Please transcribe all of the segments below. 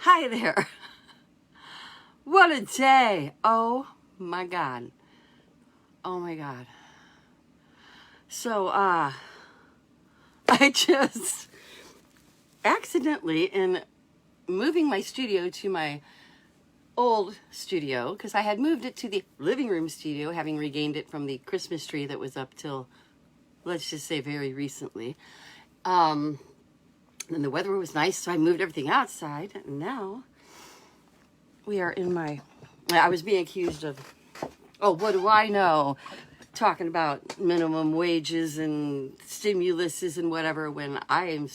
Hi there. What a day. Oh my God. Oh my God. So, I just accidentally, in moving my studio to my old studio, because I had moved it to the living room studio, having regained it from the Christmas tree that was up till, let's just say, very recently. And the weather was nice, so I moved everything outside. And now we are in I was being accused of, oh, what do I know? Talking about minimum wages and stimuluses and whatever, when I've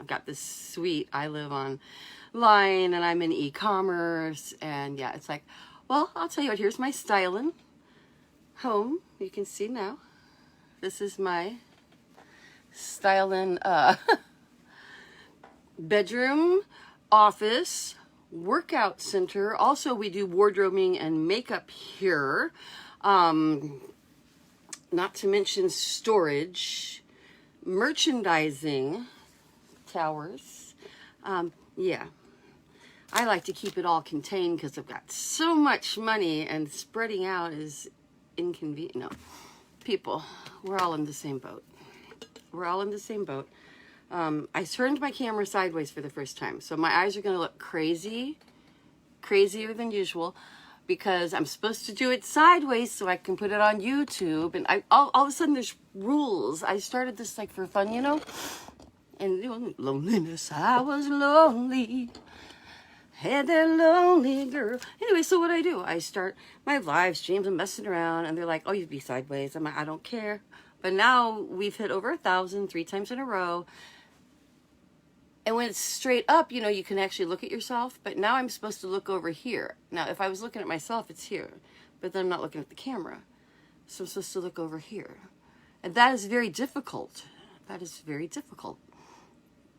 got this suite. I live online and I'm in e-commerce, and yeah, it's like, well, I'll tell you what, here's my styling home. You can see now. This is my styling bedroom, office, workout center. Also, we do wardrobing and makeup here. Not to mention storage, merchandising, towers. Yeah, I like to keep it all contained because I've got so much money, and spreading out is inconvenient. No, people, we're all in the same boat. We're all in the same boat. I turned my camera sideways for the first time, so my eyes are going to look crazier than usual, because I'm supposed to do it sideways so I can put it on YouTube. And all of a sudden there's rules. I started this like for fun, you know? And loneliness, I was lonely. Had that lonely girl. Anyway, so what I do, I start my live streams. I'm messing around, and they're like, oh, you'd be sideways. I'm like, I don't care. But now we've hit over 1,000 3 times in a row. And when it's straight up, you know, you can actually look at yourself. But now I'm supposed to look over here. Now, if I was looking at myself, it's here. But then I'm not looking at the camera. So I'm supposed to look over here. And that is very difficult. That is very difficult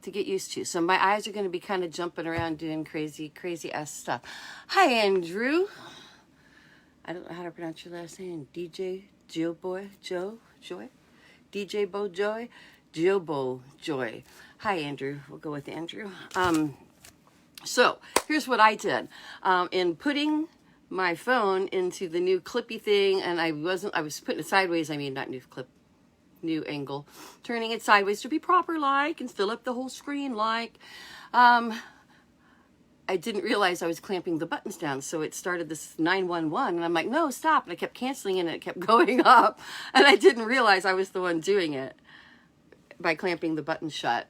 to get used to. So my eyes are going to be kind of jumping around doing crazy ass stuff. Hi, Andrew. I don't know how to pronounce your last name. DJ Joe Boy? Joe? Joy? DJ Bo Joy? Joe Bo Joy. Hi, Andrew. We'll go with Andrew. So here's what I did. In putting my phone into the new clippy thing, and I was putting it sideways. I mean, not new angle, turning it sideways to be proper like, and fill up the whole screen like. I didn't realize I was clamping the buttons down, so it started this 911, and I'm like, no, stop. And I kept canceling it, and it kept going up, and I didn't realize I was the one doing it by clamping the button shut.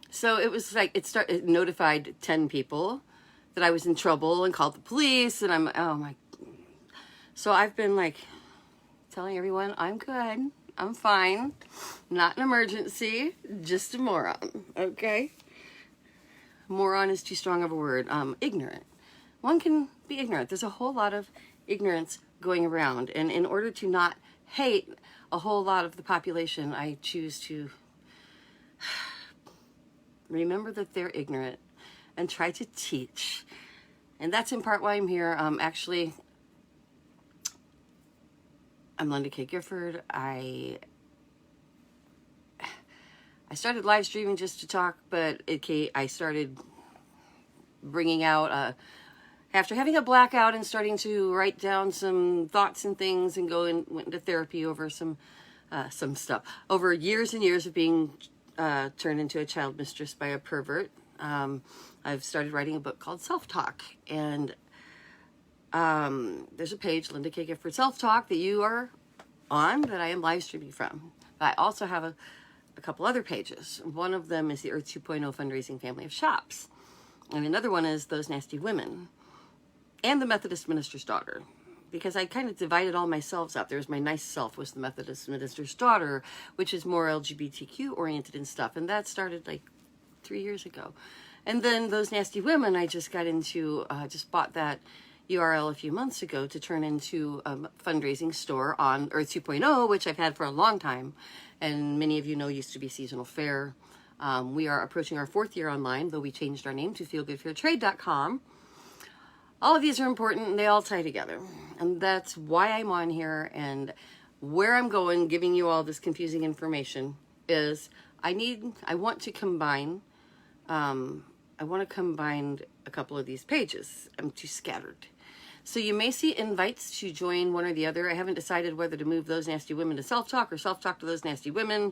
So it was like, it notified 10 people that I was in trouble and called the police, and oh my. So I've been like telling everyone, I'm good, I'm fine, not an emergency, just a moron, okay? Moron is too strong of a word. Ignorant. One can be ignorant. There's a whole lot of ignorance going around, and in order to not hate a whole lot of the population, I choose to remember that they're ignorant and try to teach. And that's in part why I'm here. Actually, I'm Linda Kay Gifford. I started live streaming just to talk, but I started bringing out, after having a blackout and starting to write down some thoughts and things, and went into therapy over some stuff. Over years and years of being turned into a child mistress by a pervert, I've started writing a book called Self-Talk. And there's a page, Linda Kay Gifford Self-Talk, that you are on, that I am live streaming from. But I also have a couple other pages. One of them is the Earth 2.0 fundraising family of shops. And another one is Those Nasty Women. And the Methodist minister's daughter, because I kind of divided all my selves up. There's my nice self, was the Methodist minister's daughter, which is more LGBTQ oriented and stuff. And that started like 3 years ago. And then Those Nasty Women, I just got into, just bought that URL a few months ago to turn into a fundraising store on Earth 2.0, which I've had for a long time. And many of you know used to be seasonal fair. We are approaching our 4th year online, though we changed our name to feelgoodfairtrade.com. All of these are important, and they all tie together. And that's why I'm on here, and where I'm going, giving you all this confusing information, is I want to combine I want to combine a couple of these pages. I'm too scattered. So you may see invites to join one or the other. I haven't decided whether to move those nasty women to self-talk or self-talk to those nasty women,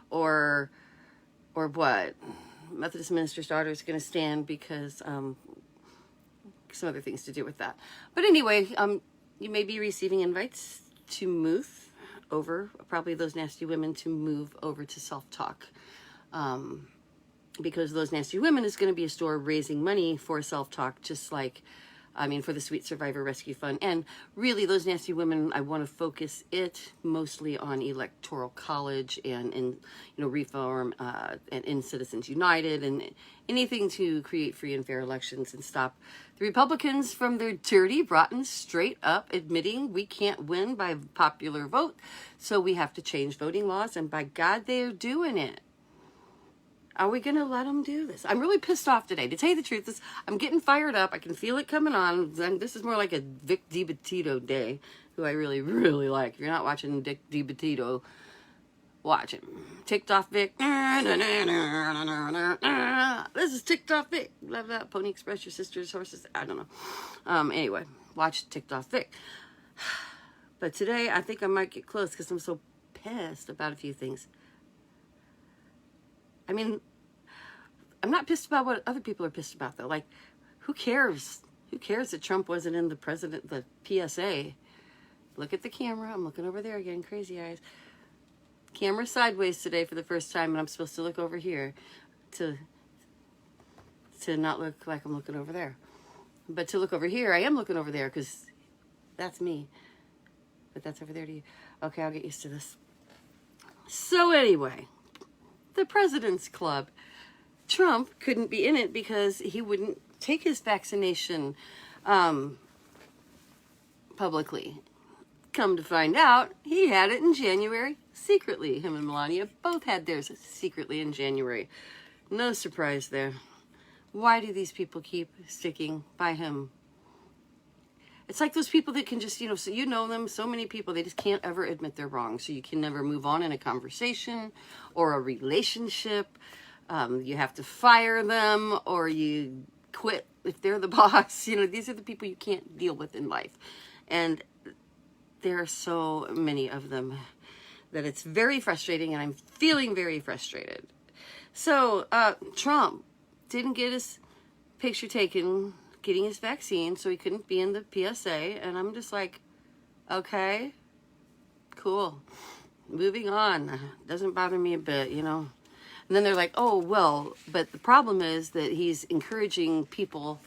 or what. Methodist minister's daughter is going to stand because some other things to do with that. But anyway, you may be receiving invites to move over, probably those nasty women to move over to self-talk. Because those nasty women is going to be a store raising money for self-talk, just like, for the Sweet Survivor Rescue Fund. And really, those nasty women, I want to focus it mostly on Electoral College and reform and in Citizens United and anything to create free and fair elections and stop the Republicans from their dirty, rotten, straight up admitting we can't win by popular vote, so we have to change voting laws. And by God, they're doing it. Are we going to let them do this? I'm really pissed off today. To tell you the truth, I'm getting fired up. I can feel it coming on. And this is more like a Vic DiBattito day, who I really, really like. If you're not watching Dick DiBattito, watch him. Ticked off Vic. This is Ticked Off Vic. Love that. Pony Express, your sister's horses. I don't know. Anyway, watch Ticked Off Vic. But today, I think I might get close because I'm so pissed about a few things. I'm not pissed about what other people are pissed about, though. Like, who cares? Who cares that Trump wasn't in the PSA? Look at the camera. I'm looking over there again. Crazy eyes. Camera sideways today for the first time, and I'm supposed to look over here to not look like I'm looking over there. But to look over here, I am looking over there because that's me. But that's over there to you. Okay, I'll get used to this. So anyway, the President's Club. Trump couldn't be in it because he wouldn't take his vaccination publicly. Come to find out, he had it in January secretly. Him and Melania both had theirs secretly in January. No surprise there. Why do these people keep sticking by him? It's like those people that can just, so you know them, so many people, they just can't ever admit they're wrong. So you can never move on in a conversation or a relationship. You have to fire them or you quit if they're the boss. These are the people you can't deal with in life. And there are so many of them that it's very frustrating, and I'm feeling very frustrated. So Trump didn't get his picture taken getting his vaccine, so he couldn't be in the PSA, and I'm just like, okay, cool, moving on. Doesn't bother me a bit, And then they're like, oh, well, but the problem is that he's encouraging people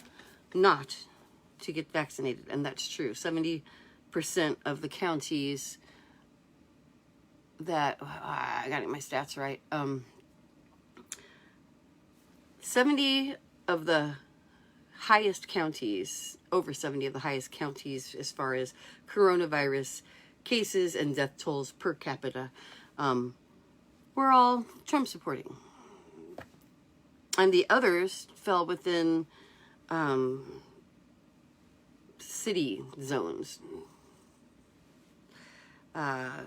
not to get vaccinated, and that's true. 70% of the counties that, I got to get my stats right, 70 of the highest counties, over 70 of the highest counties as far as coronavirus cases and death tolls per capita, were all Trump supporting. And the others fell within city zones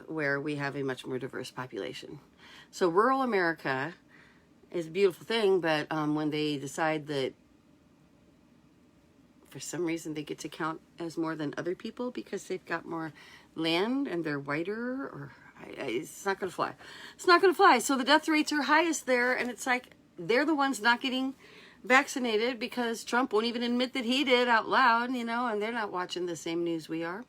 where we have a much more diverse population. So rural America is a beautiful thing, but when they decide that for some reason they get to count as more than other people because they've got more land and they're whiter, or it's not going to fly. It's not going to fly. So the death rates are highest there, and it's like they're the ones not getting vaccinated because Trump won't even admit that he did out loud, and they're not watching the same news we are.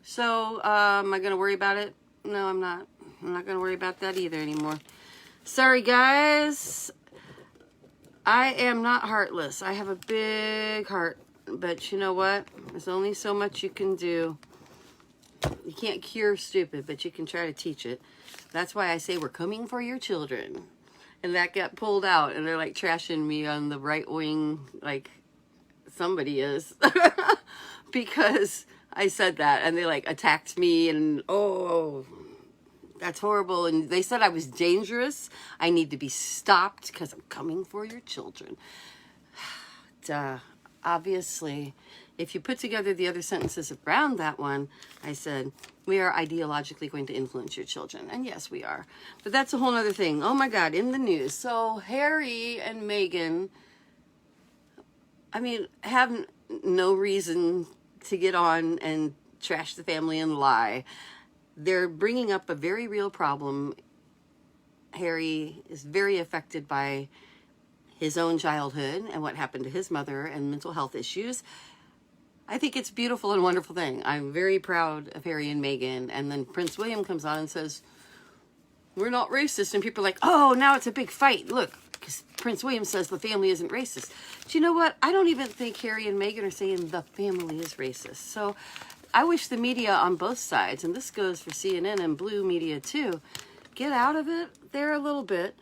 So am I going to worry about it? No, I'm not. I'm not going to worry about that either anymore. Sorry, guys. I am not heartless. I have a big heart. But you know what? There's only so much you can do. You can't cure stupid, but you can try to teach it. That's why I say we're coming for your children. And that got pulled out, and they're like trashing me on the right wing, like somebody is. Because I said that, and they like attacked me, and that's horrible. And they said I was dangerous. I need to be stopped because I'm coming for your children. obviously, if you put together the other sentences around that one, I said, we are ideologically going to influence your children. And yes, we are. But that's a whole other thing. Oh my God, in the news. So Harry and Meghan, I mean, have no reason to get on and trash the family and lie. They're bringing up a very real problem. Harry is very affected by his own childhood and what happened to his mother and mental health issues. I think it's a beautiful and wonderful thing. I'm very proud of Harry and Meghan. And then Prince William comes on and says, we're not racist. And people are like, oh, now it's a big fight. Look, because Prince William says the family isn't racist. Do you know what? I don't even think Harry and Meghan are saying the family is racist. So I wish the media on both sides, and this goes for CNN and Blue media too, get out of it there a little bit.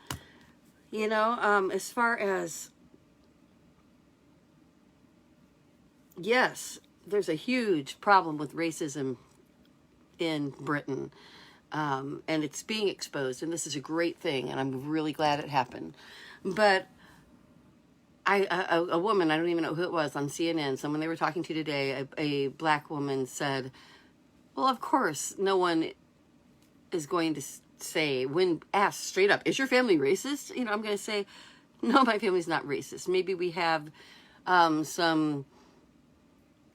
You know, as far as, yes, there's a huge problem with racism in Britain, and it's being exposed, and this is a great thing, and I'm really glad it happened. But a woman, I don't even know who it was, on CNN, someone they were talking to today, a black woman said, well, of course, no one is going to say, when asked straight up, is your family racist? You know, I'm going to say, no, my family's not racist. Maybe we have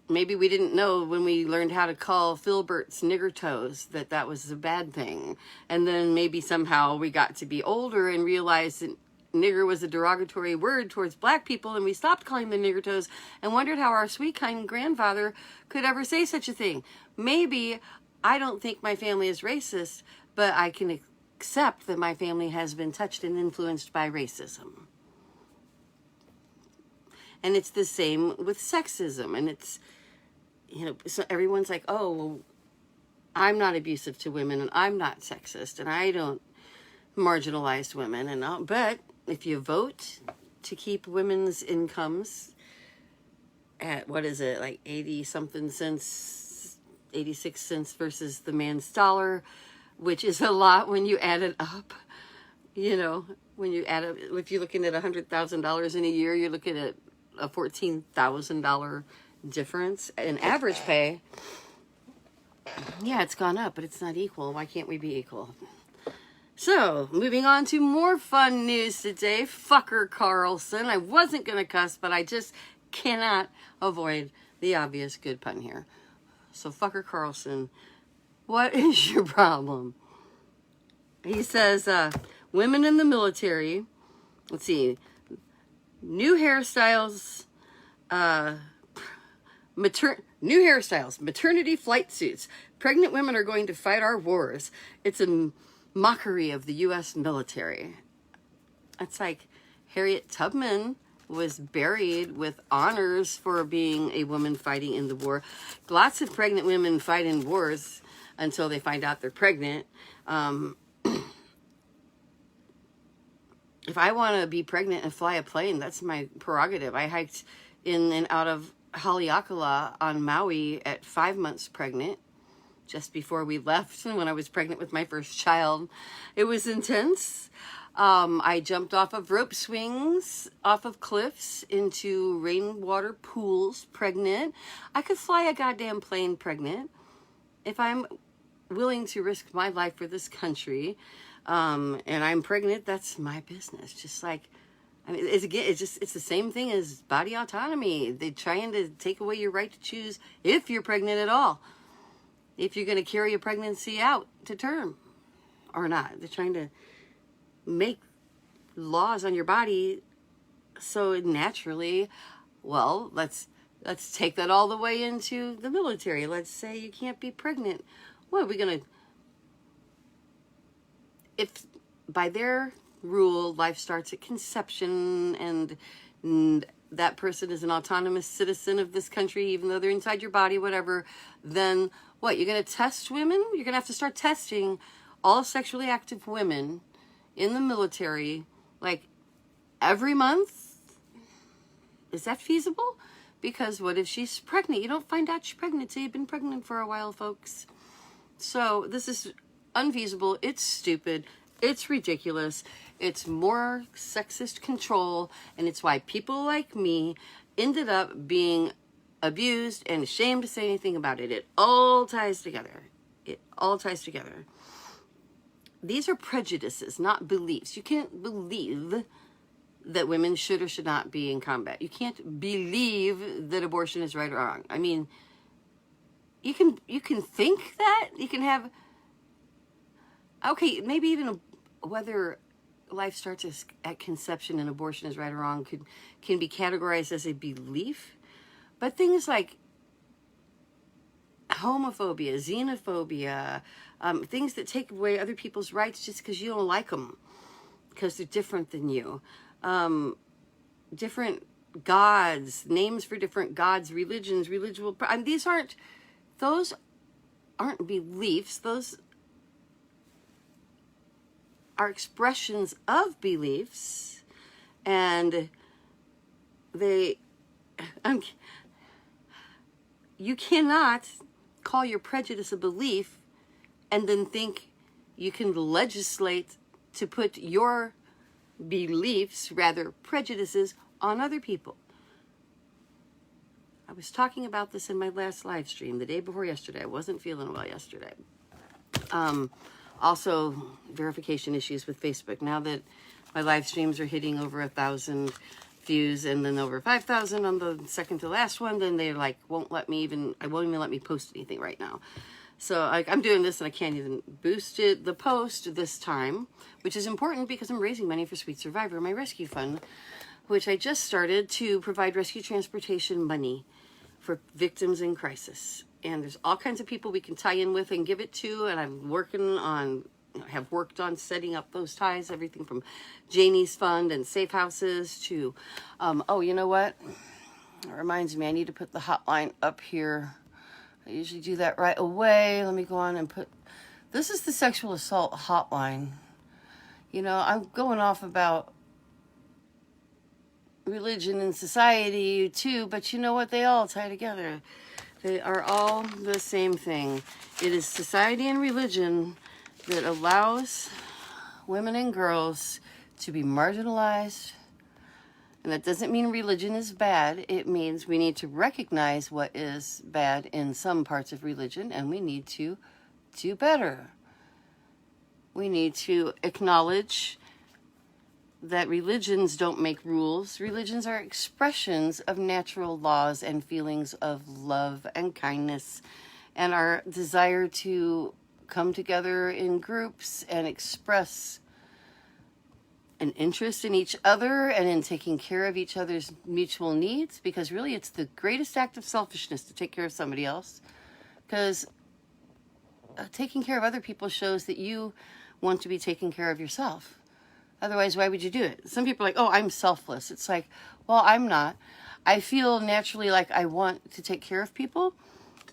maybe we didn't know when we learned how to call filberts nigger toes that was a bad thing. And then maybe somehow we got to be older and realized that nigger was a derogatory word towards black people, and we stopped calling them nigger toes and wondered how our sweet, kind grandfather could ever say such a thing. Maybe I don't think my family is racist, but I can accept that my family has been touched and influenced by racism. And it's the same with sexism. And it's, you know, so everyone's like, oh, well, I'm not abusive to women, and I'm not sexist, and I don't marginalize women. And all, but if you vote to keep women's incomes at, what is it, like 80-something cents, 86 cents versus the man's dollar, which is a lot when you add it up. You know, when you add up, if you're looking at $100,000 in a year, you're looking at a $14,000 difference in average pay. Yeah, it's gone up, but it's not equal. Why can't we be equal? So, moving on to more fun news today. Fucker Carlson. I wasn't going to cuss, but I just cannot avoid the obvious good pun here. So, Fucker Carlson, what is your problem? He says, women in the military, let's see, new hairstyles, maternity flight suits. Pregnant women are going to fight our wars. It's a mockery of the U.S. military. It's like Harriet Tubman was buried with honors for being a woman fighting in the war. Lots of pregnant women fight in wars until they find out they're pregnant. If I want to be pregnant and fly a plane, that's my prerogative. I hiked in and out of Haleakala on Maui at 5 months pregnant, just before we left, when I was pregnant with my first child. It was intense. I jumped off of rope swings, off of cliffs, into rainwater pools pregnant. I could fly a goddamn plane pregnant if I'm willing to risk my life for this country. And I'm pregnant, that's my business. Just like, I mean, it's the same thing as body autonomy. They're trying to take away your right to choose if you're pregnant at all. If you're going to carry a pregnancy out to term or not. They're trying to make laws on your body so naturally, well, let's take that all the way into the military. Let's say you can't be pregnant. What are we going to... If by their rule, life starts at conception, and that person is an autonomous citizen of this country, even though they're inside your body, whatever, then what? You're going to test women? You're going to have to start testing all sexually active women in the military, like, every month? Is that feasible? Because what if she's pregnant? You don't find out she's pregnant till you've been pregnant for a while, folks. So this is unfeasible. It's stupid. It's ridiculous. It's more sexist control, and it's why people like me ended up being abused and ashamed to say anything about it. It all ties together. It all ties together. These are prejudices, not beliefs. You can't believe that women should or should not be in combat. You can't believe that abortion is right or wrong. I mean, you can think that. You can have, okay, maybe even whether life starts at conception and abortion is right or wrong can be categorized as a belief. But things like homophobia, xenophobia, things that take away other people's rights just because you don't like them, because they're different than you. Different gods, names for different gods, religions, those aren't beliefs. Those are expressions of beliefs, and you cannot call your prejudice a belief and then think you can legislate to put your beliefs, rather prejudices, on other people. I was talking about this in my last live stream the day before yesterday. I wasn't feeling well yesterday. Also, verification issues with Facebook. Now that my live streams are hitting over 1,000 views and then over 5,000 on the second to last one, then they won't let me let me post anything right now. So I'm doing this and I can't even boost the post this time, which is important because I'm raising money for Sweet Survivor, my rescue fund, which I just started to provide rescue transportation money for victims in crisis. And there's all kinds of people we can tie in with and give it to, and I'm have worked on setting up those ties, everything from Janie's Fund and Safe Houses to, oh, you know what? It reminds me, I need to put the hotline up here. I usually do that right away. Let me go on and this is the sexual assault hotline. You know, I'm going off about religion and society too, but you know what? They all tie together. They are all the same thing. It is society and religion that allows women and girls to be marginalized. And that doesn't mean religion is bad. It means we need to recognize what is bad in some parts of religion, and we need to do better. We need to acknowledge that religions don't make rules. Religions are expressions of natural laws and feelings of love and kindness, and our desire to come together in groups and express an interest in each other and in taking care of each other's mutual needs, because really it's the greatest act of selfishness to take care of somebody else, because taking care of other people shows that you want to be taking care of yourself. Otherwise, why would you do it? Some people are like, oh, I'm selfless. It's like, well, I'm not. I feel naturally like I want to take care of people,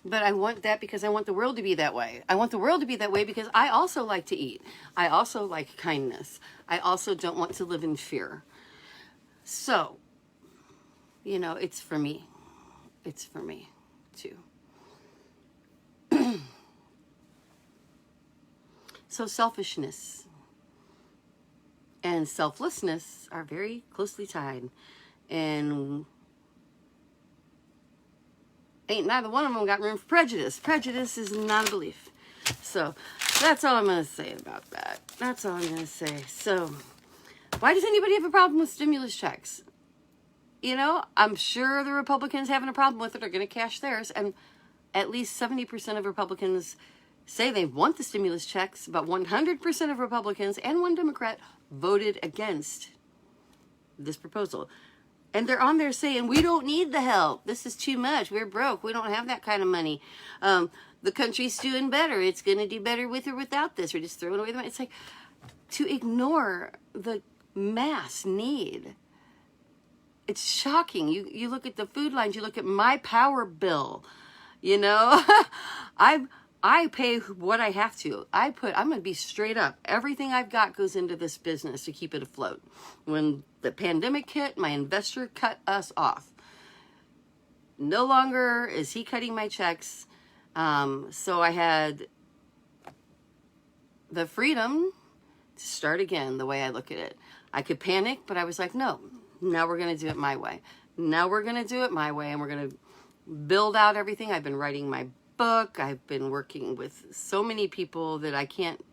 but I want that because I want the world to be that way. I want the world to be that way because I also like to eat. I also like kindness. I also don't want to live in fear. So, you know, it's for me. It's for me, too. So selfishness and selflessness are very closely tied. And ain't neither one of them got room for prejudice. Prejudice is not a belief. So that's all I'm going to say about that. That's all I'm going to say. So why does anybody have a problem with stimulus checks? You know, I'm sure the Republicans having a problem with it are going to cash theirs. And at least 70% of Republicans say they want the stimulus checks, but 100% of Republicans and one Democrat voted against this proposal. And they're on there saying, we don't need the help. This is too much. We're broke. We don't have that kind of money. The country's doing better. It's going to do better with or without this. We're just throwing away the money. It's like to ignore the mass need. It's shocking. You look at the food lines. You look at my power bill. You know, I pay what I have to. I'm going to be straight up. Everything I've got goes into this business to keep it afloat. When the pandemic hit, my investor cut us off. No longer is he cutting my checks. So I had the freedom start again the way I look at it. I could panic, but I was like, no, now we're going to do it my way. Now we're going to do it my way, and we're going to build out everything. I've been writing my book. I've been working with so many people that I can't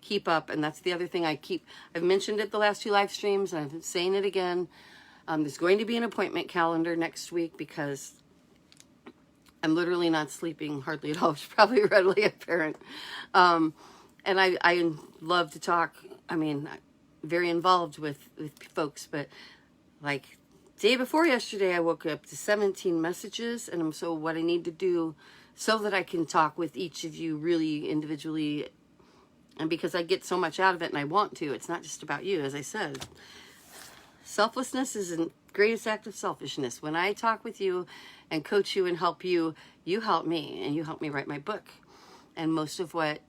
keep up, and that's the other thing I've mentioned it the last 2 live streams, and I'm saying it again. There's going to be an appointment calendar next week because I'm literally not sleeping hardly at all. It's probably readily apparent. And I love to talk. I mean, very involved with folks, but like day before yesterday, I woke up to 17 messages, and so what I need to do so that I can talk with each of you really individually, and because I get so much out of it and I want to, it's not just about you, as I said. Selflessness is the greatest act of selfishness. When I talk with you and coach you and help you, you help me, and you help me write my book. And much of what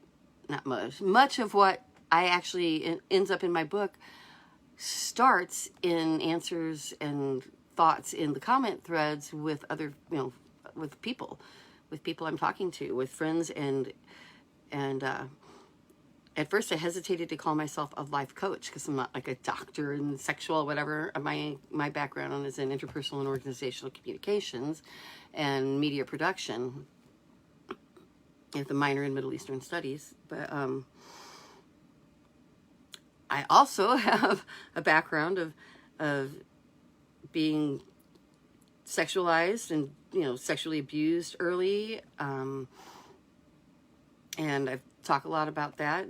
I actually ends up in my book starts in answers and thoughts in the comment threads with other, with people I'm talking to, with friends, and at first I hesitated to call myself a life coach because I'm not like a doctor in sexual whatever. My background is in interpersonal and organizational communications and media production, with a minor in Middle Eastern studies. But I also have a background of being sexualized and sexually abused early, and I've talked a lot about that.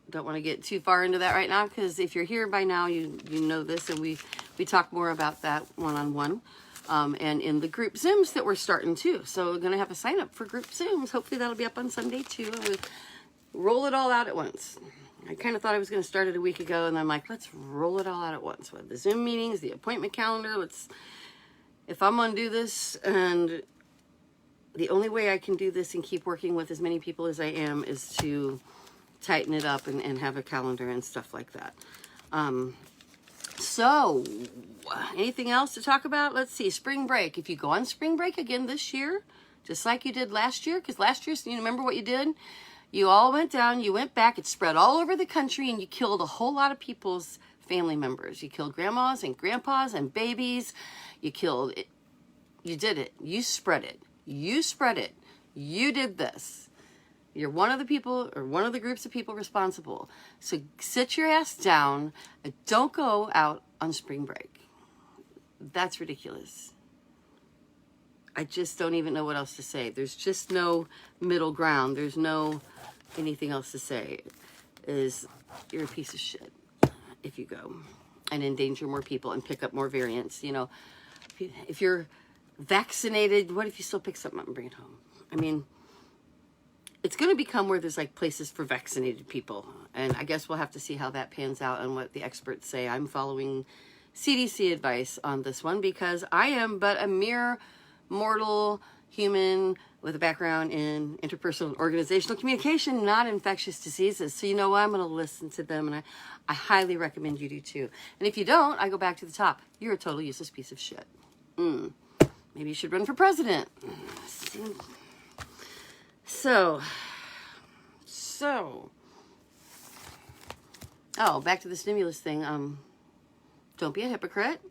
Don't want to get too far into that right now, because if you're here by now, you know this, and we talk more about that one-on-one, and in the group Zooms that we're starting too. So we're going to have a sign up for group Zooms. Hopefully that'll be up on Sunday too, and we roll it all out at once. I kind of thought I was going to start it a week ago, and I'm like, let's roll it all out at once. We have the Zoom meetings, the appointment calendar. If I'm going to do this, and the only way I can do this and keep working with as many people as I am is to tighten it up and have a calendar and stuff like that. So anything else to talk about? Let's see. Spring break. If you go on spring break again this year, just like you did last year, because last year, you remember what you did? You all went down, you went back, it spread all over the country, and you killed a whole lot of people's family members. You killed grandmas and grandpas and babies. You killed it. You did it. You spread it. You spread it. You did this. You're one of the people, or one of the groups of people responsible. So sit your ass down and don't go out on spring break. That's ridiculous. I just don't even know what else to say. There's just no middle ground. There's no anything else to say. You're a piece of shit if you go and endanger more people and pick up more variants. If you're vaccinated, what if you still pick something up and bring it home? I mean, it's going to become where there's like places for vaccinated people. And I guess we'll have to see how that pans out and what the experts say. I'm following CDC advice on this one because I am but a mere mortal human with a background in interpersonal and organizational communication, not infectious diseases. So you know what? I'm going to listen to them, and I highly recommend you do too. And if you don't, I go back to the top. You're a total useless piece of shit. Maybe you should run for president. So, back to the stimulus thing. Don't be a hypocrite.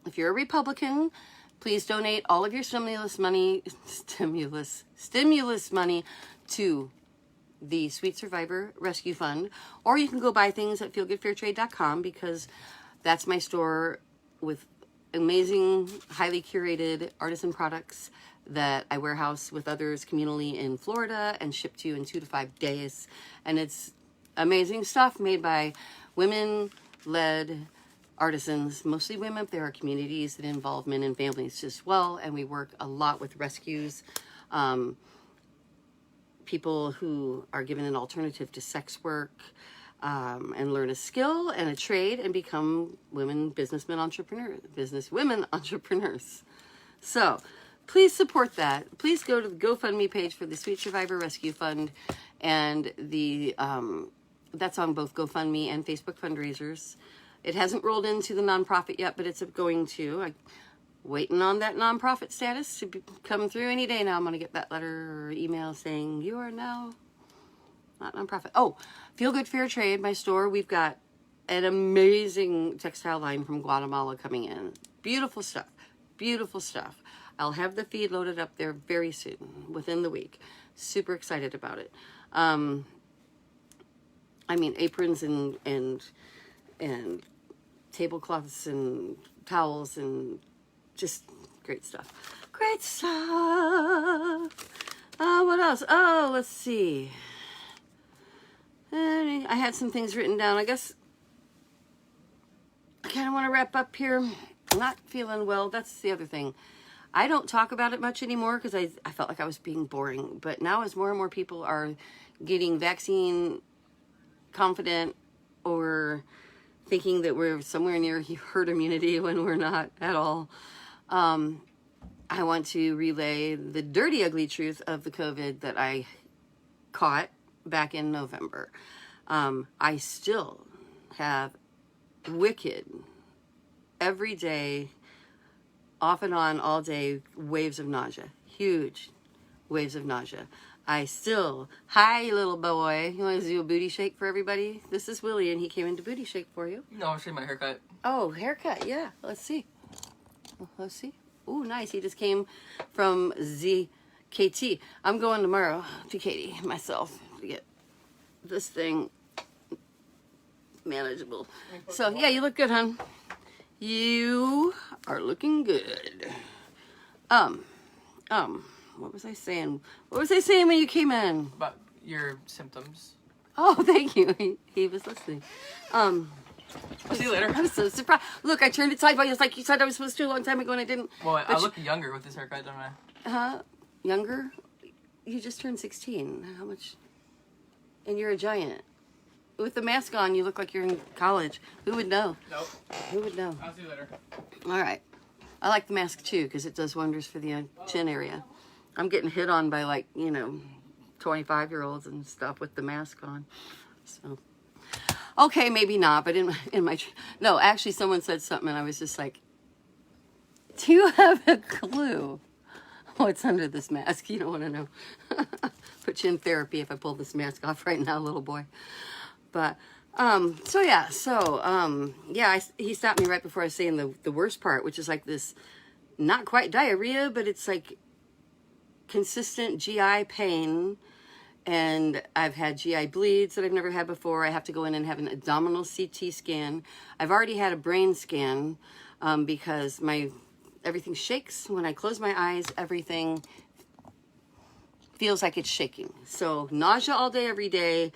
If you're a Republican, please donate all of your stimulus money to the Sweet Survivor Rescue Fund, or you can go buy things at feelgoodfairtrade.com, because that's my store with amazing, highly curated artisan products that I warehouse with others communally in Florida and ship to you in 2 to 5 days. And it's amazing stuff made by women-led artisans, mostly women. There are communities that involve men and families as well, and we work a lot with rescues, people who are given an alternative to sex work, and learn a skill and a trade and become women entrepreneurs. So please support that. Please go to the GoFundMe page for the Sweet Survivor Rescue Fund, and that's on both GoFundMe and Facebook fundraisers. It hasn't rolled into the nonprofit yet, but it's going to. I'm waiting on that nonprofit status to come through any day now. I'm going to get that letter or email saying you are now not nonprofit. Oh, Feel Good Fair Trade, my store. We've got an amazing textile line from Guatemala coming in. Beautiful stuff. Beautiful stuff. I'll have the feed loaded up there very soon, within the week. Super excited about it. I mean, aprons and tablecloths and towels and just great stuff. Great stuff. What else? Oh, let's see. I had some things written down. I guess I kind of want to wrap up here. I'm not feeling well. That's the other thing. I don't talk about it much anymore because I felt like I was being boring. But now as more and more people are getting vaccine confident or thinking that we're somewhere near herd immunity when we're not at all, I want to relay the dirty, ugly truth of the COVID that I caught back in November. I still have wicked, every day, off and on, all day, waves of nausea. Huge waves of nausea. I still, hi little boy, you want to do a booty shake for everybody? This is Willie and he came in to booty shake for you. No, I'll show you my haircut. Oh, haircut, yeah. Let's see. Let's see. Ooh, nice. He just came from ZKT. I'm going tomorrow to Katie, myself, to get this thing manageable. So, yeah, you look good, hon. You are looking good. What was I saying? What was I saying when you came in? About your symptoms. Oh, thank you. He was listening. I'll see you later. I'm so surprised. Look, I turned it sideways. It's like you said I was supposed to a long time ago and I didn't. Well, I look younger with this haircut, don't I? Huh? Younger? You just turned 16. How much? And you're a giant. With the mask on, you look like you're in college. Who would know? Nope. Who would know? I'll see you later. All right. I like the mask too because it does wonders for the chin area. I'm getting hit on by 25-year-olds and stuff with the mask on. So, okay, maybe not, but no, actually someone said something and I was just like, do you have a clue what's under this mask? You don't want to know. Put you in therapy if I pull this mask off right now, little boy. But, he stopped me right before I was saying the worst part, which is like this, not quite diarrhea, but it's like consistent GI pain. And I've had GI bleeds that I've never had before. I have to go in and have an abdominal CT scan. I've already had a brain scan because everything shakes. When I close my eyes, everything feels like it's shaking. So nausea all day, every day.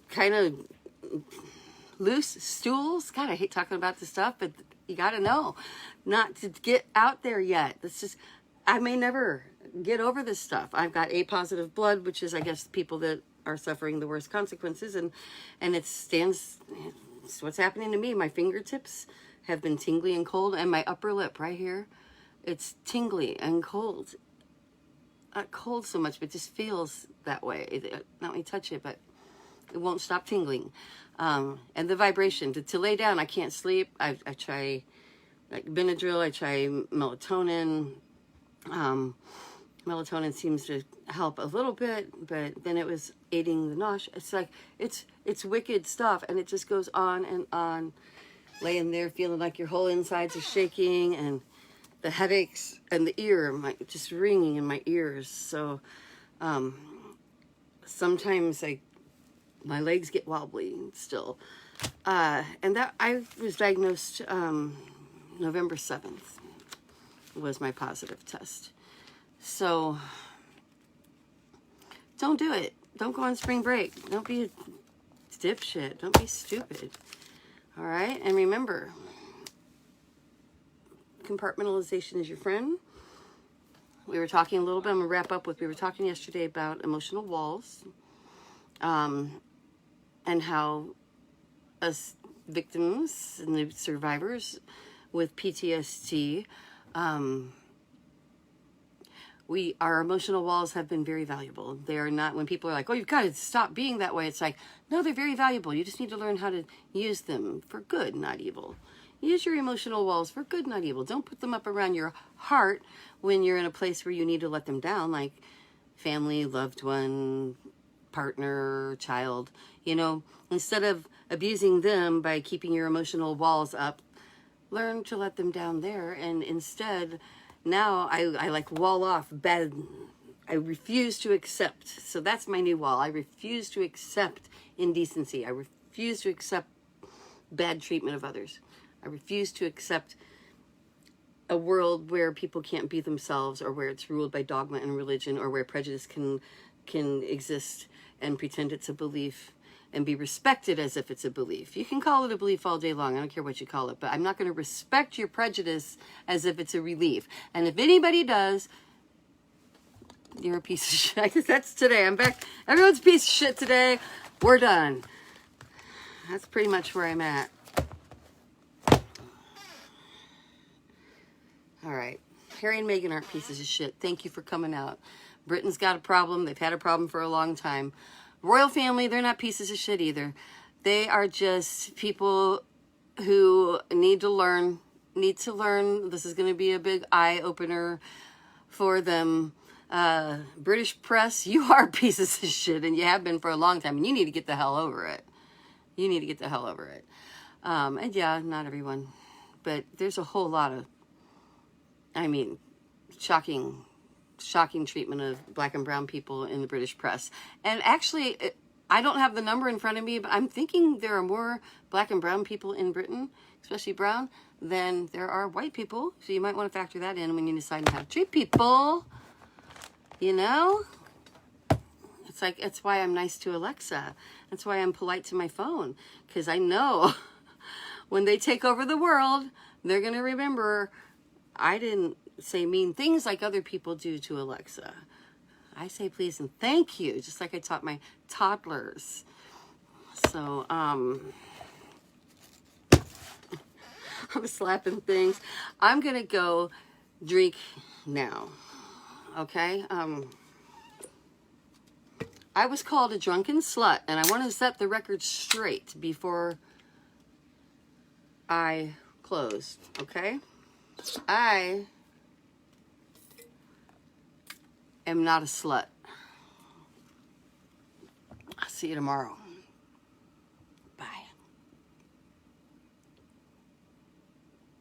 Kind of loose stools. God, I hate talking about this stuff, but you got to know not to get out there yet. I may never get over this stuff. I've got A positive blood, which is, I guess, people that are suffering the worst consequences, and it's what's happening to me. My fingertips have been tingly and cold, and my upper lip right here, it's tingly and cold. Not cold so much, but just feels that way. Not when you touch it, but it won't stop tingling. And the vibration. To lay down, I can't sleep. I try Benadryl. I try melatonin. Melatonin seems to help a little bit, but then it was aiding the nausea. It's like, it's wicked stuff, and it just goes on and on. Laying there feeling like your whole insides are shaking, and the headaches, and the ear, just ringing in my ears. So sometimes my legs get wobbly still. And that I was diagnosed November 7th was my positive test. So don't do it. Don't go on spring break. Don't be a dipshit. Don't be stupid. All right? And remember, compartmentalization is your friend. We were talking a little bit, I'm going to wrap up with, we were talking yesterday about emotional walls, and how us victims and the survivors with PTSD, our emotional walls have been very valuable. They are not, when people are like, oh, you've got to stop being that way. It's like, no, they're very valuable. You just need to learn how to use them for good, not evil. Use your emotional walls for good, not evil. Don't put them up around your heart when you're in a place where you need to let them down. Like, family, loved one, partner, child, you know, instead of abusing them by keeping your emotional walls up, learn to let them down there. And instead, now I like wall off bad. I refuse to accept. So that's my new wall. I refuse to accept indecency. I refuse to accept bad treatment of others. I refuse to accept a world where people can't be themselves, or where it's ruled by dogma and religion, or where prejudice can exist and pretend it's a belief and be respected as if it's a belief. You can call it a belief all day long. I don't care what you call it, but I'm not going to respect your prejudice as if it's a relief. And if anybody does, you're a piece of shit. I guess that's today. I'm back. Everyone's a piece of shit today. We're done. That's pretty much where I'm at. All right. Harry and Meghan aren't pieces of shit. Thank you for coming out. Britain's got a problem. They've had a problem for a long time. Royal family, they're not pieces of shit either. They are just people who need to learn. This is going to be a big eye-opener for them. British press, you are pieces of shit, and you have been for a long time, and you need to get the hell over it. You need to get the hell over it. And yeah, not everyone, but there's a whole lot of, shocking treatment of black and brown people in the British press. And actually, I don't have the number in front of me, but I'm thinking there are more black and brown people in Britain, especially brown, than there are white people. So you might want to factor that in when you decide how to treat people. You know? It's why I'm nice to Alexa. That's why I'm polite to my phone. Because I know when they take over the world, they're going to remember I didn't say mean things like other people do to Alexa. I say please and thank you, just like I taught my toddlers. So, I'm slapping things. I'm going to go drink now. Okay? I was called a drunken slut, and I want to set the record straight before I close. Okay? I am not a slut. I'll see you tomorrow.